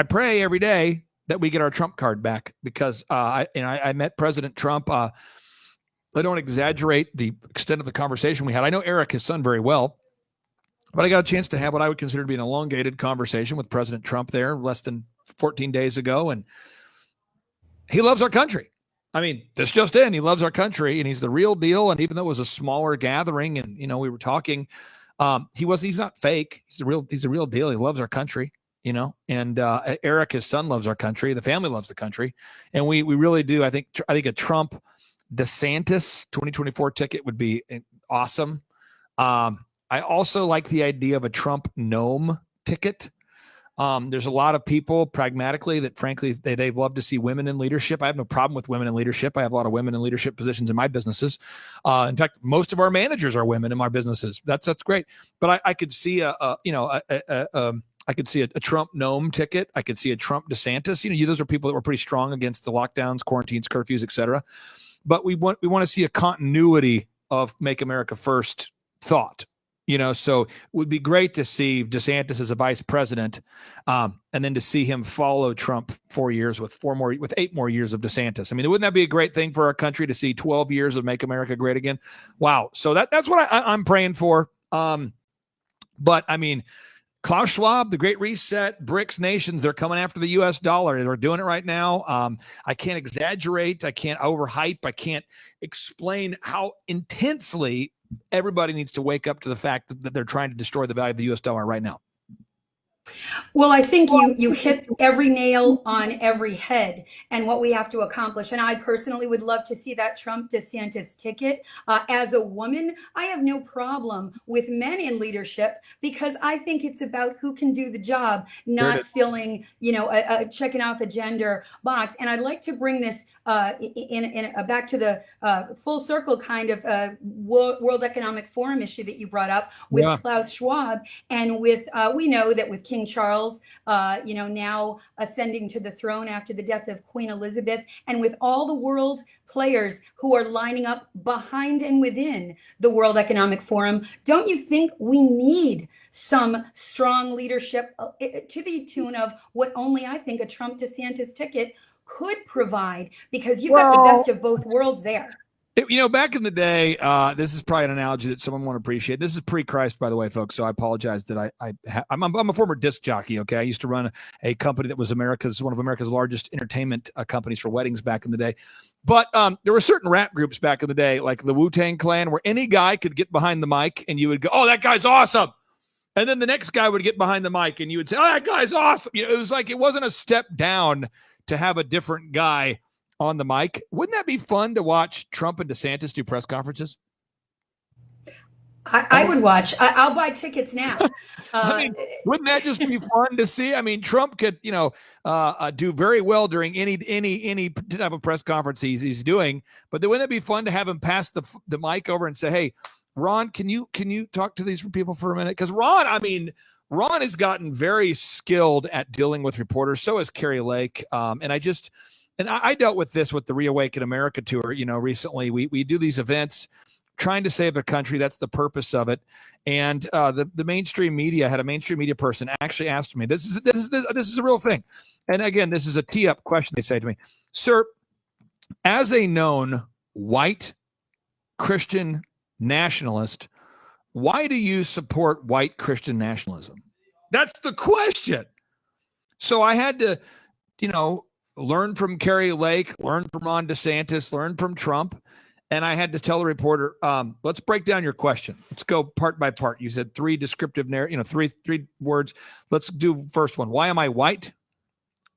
I pray every day that we get our Trump card back because I met President Trump. I don't exaggerate the extent of the conversation we had. I know Eric, his son, very well, but I got a chance to have what I would consider to be an elongated conversation with President Trump there less than 14 days ago, and he loves our country. I mean, this just in, he loves our country, and he's the real deal. And even though it was a smaller gathering, and we were talking, he's not fake. He's a real deal. He loves our country. And Eric, his son, loves our country. The family loves the country, and we really do. I think a Trump DeSantis 2024 ticket would be awesome. I also like the idea of a Trump Noam ticket. There's a lot of people pragmatically that frankly they'd love to see women in leadership. I have no problem with women in leadership. I have a lot of women in leadership positions in my businesses. In fact, most of our managers are women in my businesses. That's great. But I could see I could see a Trump Noam ticket. I could see a Trump DeSantis. Those are people that were pretty strong against the lockdowns, quarantines, curfews, et cetera. But we want to see a continuity of Make America First thought. So it would be great to see DeSantis as a vice president, and then to see him follow Trump 4 years with 8 more years of DeSantis. I mean, wouldn't that be a great thing for our country to see 12 years of Make America Great Again? Wow. So that's what I'm praying for. But I mean, Klaus Schwab, the Great Reset, BRICS nations, they're coming after the U.S. dollar. They're doing it right now. I can't exaggerate. I can't overhype. I can't explain how intensely everybody needs to wake up to the fact that they're trying to destroy the value of the U.S. dollar right now. Well, I think you hit every nail on every head and what we have to accomplish. And I personally would love to see that Trump DeSantis ticket. As a woman, I have no problem with men in leadership because I think it's about who can do the job, not filling, checking off a gender box. And I'd like to bring this back to the full circle kind of World Economic Forum issue that you brought up with Klaus Schwab, and with we know that with King Charles, now ascending to the throne after the death of Queen Elizabeth, and with all the world players who are lining up behind and within the World Economic Forum, don't you think we need some strong leadership to the tune of what only I think a Trump DeSantis ticket could provide, because you've got the best of both worlds there. Back in the day, this is probably an analogy that someone won't appreciate. This is pre-Christ, by the way, folks. So I apologize that I'm a former disc jockey. Okay, I used to run a company that was one of America's largest entertainment companies for weddings back in the day. But there were certain rap groups back in the day, like the Wu-Tang Clan, where any guy could get behind the mic and you would go, "Oh, that guy's awesome." And then the next guy would get behind the mic and you would say, "Oh, that guy's awesome." It was like, it wasn't a step down to have a different guy on the mic. Wouldn't that be fun to watch Trump and DeSantis do press conferences? I would watch. I'll buy tickets now. I mean, wouldn't that just be fun to see? I mean, Trump could, do very well during any type of press conference he's doing. But wouldn't it be fun to have him pass the mic over and say, "Hey, Ron, can you talk to these people for a minute?" Because Ron has gotten very skilled at dealing with reporters. So has Kari Lake. And I dealt with this with the Reawaken America tour, recently. We do these events trying to save the country. That's the purpose of it. And the mainstream media had a mainstream media person actually asked me, this is a real thing. And again, this is a tee-up question. They say to me, "Sir, as a known white Christian nationalist, why do you support white Christian nationalism?" That's the question. So I had to, learn from Kari Lake, learn from Ron DeSantis, learn from Trump. And I had to tell the reporter, let's break down your question. Let's go part by part. You said three descriptive, three words. Let's do first one. Why am I white?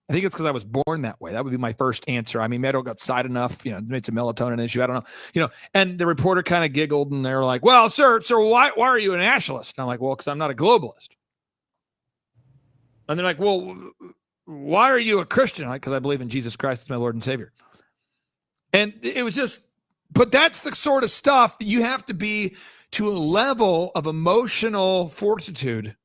I think it's because I was born that way. That would be my first answer. I mean, maybe I got side enough, made some melatonin issue. I don't know, and the reporter kind of giggled and they were like, "Well, sir, why are you a nationalist?" And I'm like, "Well, because I'm not a globalist." And they're like, "Well, why are you a Christian?" Because I believe in Jesus Christ as my Lord and Savior. And it was just, but that's the sort of stuff that you have to be to a level of emotional fortitude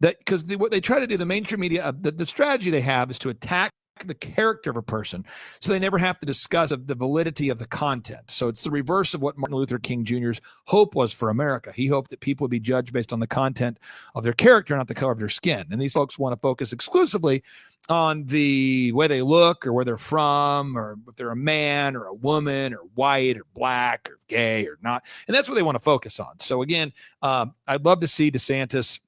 that, because what they try to do, the mainstream media, the strategy they have is to attack the character of a person, so they never have to discuss the validity of the content. So it's the reverse of what Martin Luther King Jr.'s hope was for America. He hoped that people would be judged based on the content of their character, not the color of their skin. And these folks want to focus exclusively on the way they look or where they're from, or if they're a man or a woman or white or black or gay or not. And that's what they want to focus on. So again, I'd love to see DeSantis